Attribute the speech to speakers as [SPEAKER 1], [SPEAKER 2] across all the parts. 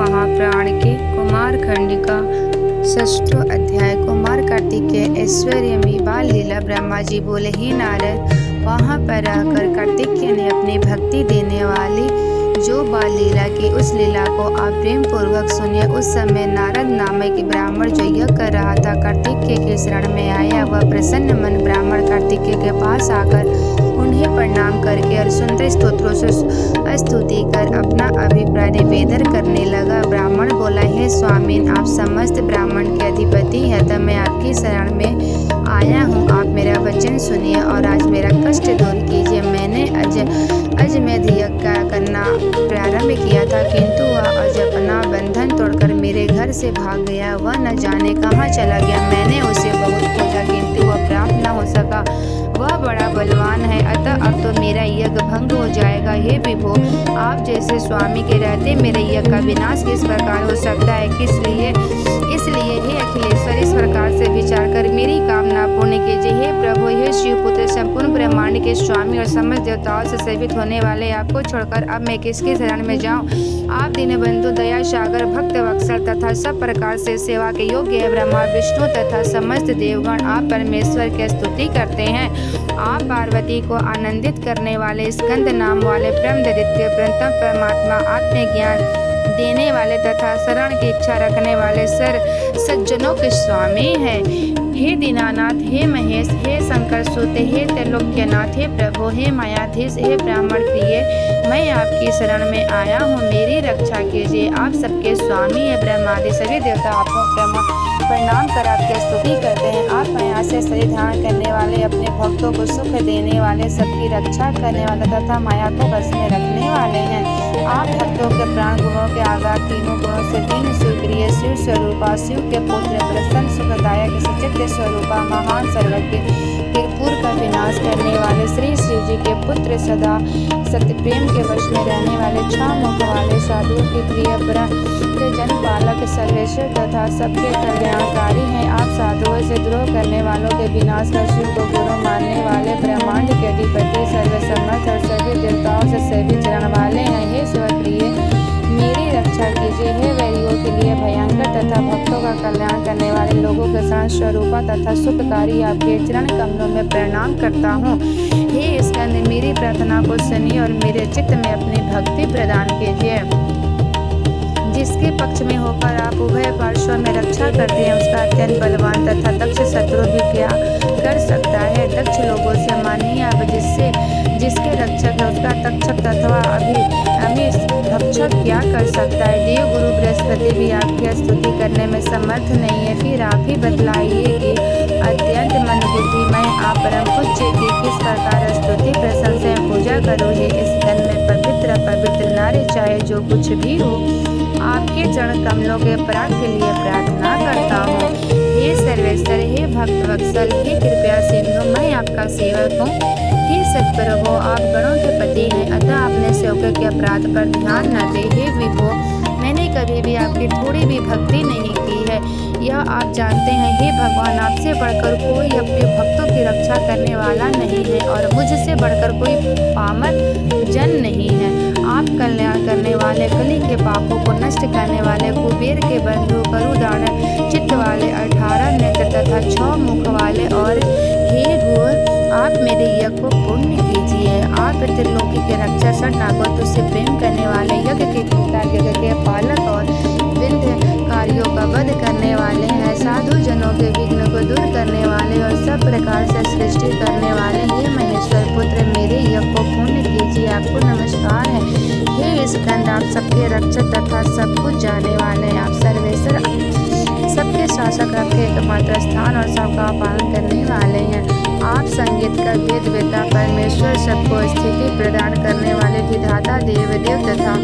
[SPEAKER 1] महापुराण के कुमार खंड का 6वां अध्याय। कुमार कार्तिकेय ऐश्वर्य में बाल लीला। ब्रह्मा जी बोले, हे नारद, वहाँ पर रहकर कार्तिकेय ने अपनी भक्ति देने वाली जो बाल लीला की, उस लीला को आप प्रेम पूर्वक सुनिए। उस समय नारद नामक ब्राह्मण जो यज्ञ कर रहा था कार्तिकेय के शरण में आया। वह प्रसन्न मन ब्राह्मण कार्तिकेय के पास आकर उन्हें प्रणाम करके और सुंदर स्तोत्रों से स्तुति कर अपना अभिप्राय निवेदन करने लगा। ब्राह्मण बोला, हे स्वामी, आप समस्त ब्राह्मण के अधिपति हैं, तब मैं आपकी शरण में आया हूँ। आप मेरा वचन सुनिए और आज मेरा कष्ट दूर कीजिए। मैंने अजमेध यज्ञ करना प्रारंभ किया था, किंतु वह अज अपना बंधन तोड़कर मेरे घर से भाग गया। वह न जाने कहाँ चला गया। मैंने उसे बहुत खोजा, किंतु वह प्राप्त न हो सका। वह बड़ा बलवान है, अतः अब तो मेरा यज्ञ भंग हो जाएगा। हे विभो, आप जैसे स्वामी के रहते मेरे यज्ञ का विनाश किस प्रकार हो सकता है? इसलिए हे अखिलेश्वर, इस प्रकार से विचार कर मेरी कामना पूर्ण कीजिए। हे प्रभु, हे शिवपुत्र, संपूर्ण ब्रह्मांड के स्वामी और समस्त देवताओं से सेवित होने वाले आपको छोड़कर अब मैं किसकी शरण में जाऊं? आप दीनबंधु, दया सागर, भक्त वत्सल तथा सब प्रकार से सेवा के योग्य है। ब्रह्मा, विष्णु तथा समस्त देवगण आप परमेश्वर की स्तुति करते हैं। आप पार्वती को आनंदित करने वाले स्कंद नाम वाले ब्रह्मद्वितीय प्रथम परमात्मा, आत्मज्ञान देने वाले तथा शरण की इच्छा रखने वाले सज्जनों के स्वामी हैं। हे दीनानाथ, हे महेश, हे शंकर सुत, हे त्रैलोक्यनाथ, हे प्रभु, हे मायाधीश, हे ब्राह्मण प्रिय, मैं आपकी शरण में आया हूँ। मेरी रक्षा कीजिए। आप सबके स्वामी है। ब्रह्मादि सभी देवता आपको प्रणाम कर आपकी स्तुति करते हैं। आप माया से शरीर धारण करने वाले, अपने भक्तों को सुख देने वाले, सबकी रक्षा करने वाले तथा माया को वश में रखने वाले हैं। आप भक्तों के प्राण गुणों के आगार, तीनों गुणों से दीन सुप्रिय, शिव स्वरूपा, शिव के पुत्र, प्रसन्न सुखदायक, सचित स्वरूपा, महान सर्वज्ञ, त्रिपुर का विनाश करने वाले, श्री शिव जी के पुत्र, सदा सत्य प्रेम के वश में रहने वाले, 6 मुख वाले, साधु के प्रिय, जन पालक, सर्वेश्वर तथा सबके कल्याणकारी हैं। आप साधुओं से द्रोह करने वालों के विनाश कर शिव को गुरु मानने वाले, ब्रह्मांड के अधिपति, सर्वसमर्थ और सभी देवताओं से सेवित चरण वाले हैं। हे शिवप्रिय, मेरी रक्षा कीजिए। हे वैरियों के लिए भयंकर तथा भक्तों का कल्याण करने वाले, लोगों के शरण स्वरूपा तथा सुखकारी आपके चरण कमलों में प्रणाम करता हूँ। हे स्कंद, मेरी प्रार्थना को सुनिए और मेरे चित्त में अपनी भक्ति प्रदान कीजिए। जिसके पक्ष में होकर आप उभय पार्श्व में रक्षा करते हैं, उसका अत्यंत बलवान तथा दक्ष शत्रु भी क्या कर सकता है? दक्ष लोगों से मानिए आप, जिसके रक्षक है उसका तक्षक तथा अमित भक्षक क्या कर सकता है? देव गुरु बृहस्पति भी आपकी स्तुति करने में समर्थ नहीं है। फिर आप ही बतलाइए कि अत्यंत मन बुद्धि मैं आप परम पूज्य की किस प्रकार स्तुति प्रशंसा पूजा करूँ। हे इस धन में पवित्र नारी, चाहे जो कुछ भी हो, आपके चरण कमलों के पराग के लिए प्रार्थना करता हूँ। हे सर्वेश्वर, हे भक्त वत्सल, हे कृपया सिंधु, मैं आपका सेवक हूँ। हे सत्प्रभु, आप गणों के पति हैं, अतः अपने सेवकों के अपराध पर ध्यान न दे। हे विभो, मैंने कभी भी आपकी थोड़ी भी भक्ति नहीं की है, यह आप जानते हैं। हे भगवान, आपसे बढ़कर कोई अपने भक्तों की रक्षा करने वाला नहीं है और मुझसे बढ़कर कोई पामर जन नहीं है। आप कल्याण करने वाले, कली के पापों को नष्ट करने वाले, कुबेर के बंधु, करुदान चित्त वाले, 18 नेत्र तथा 6 मुख वाले, और हे गुरु, आप मेरे यज्ञ को पूर्ण कीजिए। आप त्रिलोकी के रक्षा, शरणागतों से प्रेम करने वाले, यज्ञ के पिता, यज्ञ के पालक और विंध्यकारियों का वध करने वाले हैं। साधु जनों के विघ्न को दूर करने वाले और सब प्रकार से सृष्टि करने वाले, हे महेश्वर पुत्र, मेरे यज्ञ को पूर्ण कीजिए। आपको नमस्कार है। हे स्कंद, आप सबके रक्षक तथा सब कुछ जाने वाले हैं। आप सर्वेश्वर, सबके शासक, आपके एकमात्र स्थान और सबका पालन करने वाले हैं। आप संगीत का वेद वेता, परमेश्वर, सबको स्थिति प्रदान करने वाले, विधाता, देवदेव तथा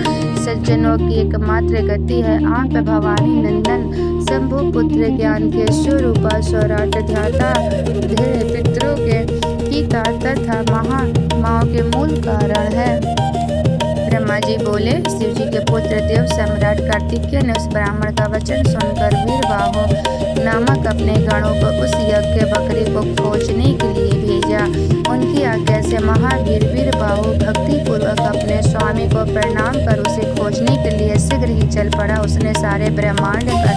[SPEAKER 1] सज्जनों की एकमात्र गति है। आप भवानी नंदन, शंभु पुत्र, ज्ञान के स्वरूपा, स्वराट ध्याता, पितरों के पिता तथा महामाओं के मूल कारण है। ब्रह्मा जी बोले, शिव जी के पुत्र देव सम्राट कार्तिकेय ने उस ब्राह्मण का वचन सुनकर वीरबाहु नामक अपने गणों को उस यज्ञ के बकरी को खोजने के लिए भेजा। किया। उनकी आज्ञा से महावीर वीरबाहु भक्तिपूर्वक अपने स्वामी को प्रणाम कर उसे खोजने के लिए शीघ्र ही चल पड़ा। उसने सारे ब्रह्मांड पर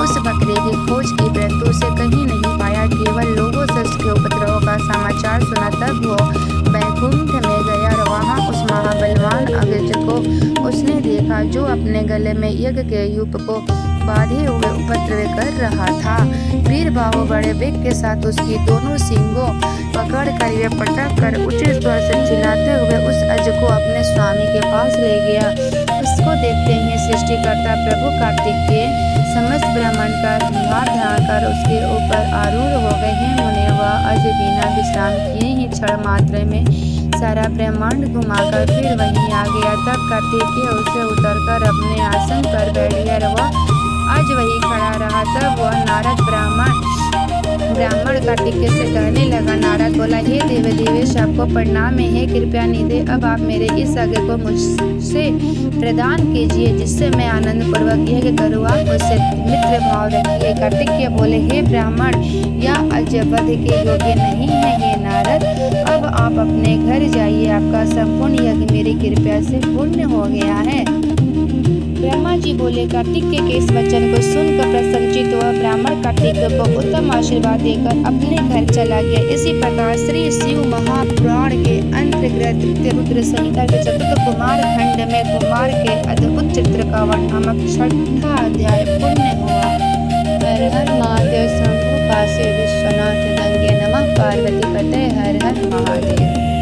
[SPEAKER 1] उस बकरे की खोज की, परंतु उसे कहीं नहीं पाया। केवल लोगों से उसके उपद्रव का समाचार सुना, तब वो वैकुंठ में गया और वहाँ उस महाबलवान अगस्त्य को उसने देखा, जो अपने गले में यज्ञ के यूप को बांधे हुए उपद्रव कर रहा था। वीरबाहु बड़े वेग के साथ उसकी दोनों सींगों पकड़ कर वे पटक कर ऊंचे स्वर से चिल्लाते हुए उस अज को अपने स्वामी के पास ले गया। उसको देखते ही सृष्टिकर्ता प्रभु कार्तिकेय समस्त ब्रह्मांड का संहार ध्यान कर उसके ऊपर आरूढ़ हो गए हैं। मुने वह अज बिना विश्राम किए ही क्षण मात्र में सारा ब्रह्मांड घुमाकर फिर वहीं आ गया। तब कार्तिकेय उसे उतरकर अपने आसन पर बैठ गया और वह आज वही खड़ा रहा। तब वह नारद ब्राह्मण कार्तिकेय से कहने लगा। नारद बोला, हे देव देवेश, आपको प्रणाम है। हे कृपया निधे, अब आप मेरे इस आज्ञा को मुझसे प्रदान कीजिए, जिससे मैं आनंद पूर्वक यज्ञ करूँ। आप मुझसे मित्र भाव रखिए। कार्तिकेय बोले, हे ब्राह्मण, यह अज वध के योग्य नहीं है। हे नारद, अब आप अपने घर जाइए। आपका संपूर्ण यज्ञ मेरी कृपा से पूर्ण हो गया है। ब्रह्मा जी बोले। कार्तिकेय के इस वचन को सुनकर प्रसन्नचित्त हुआ ब्राह्मण कार्तिकेय को उत्तम आशीर्वाद देकर अपने घर चला गया। इसी प्रकार श्री शिव महापुराण के अंतर्गत तृतीय रुद्र संहिता के चतुर्थ कुमार खंड में कुमार के अद्भुत चित्र का वर्णन नामक छठा अध्याय पूर्ण हुआ। हर हर महादेव शंभु काशी विश्वनाथ गंगे नमः पार्वती पते हर हर महादेव।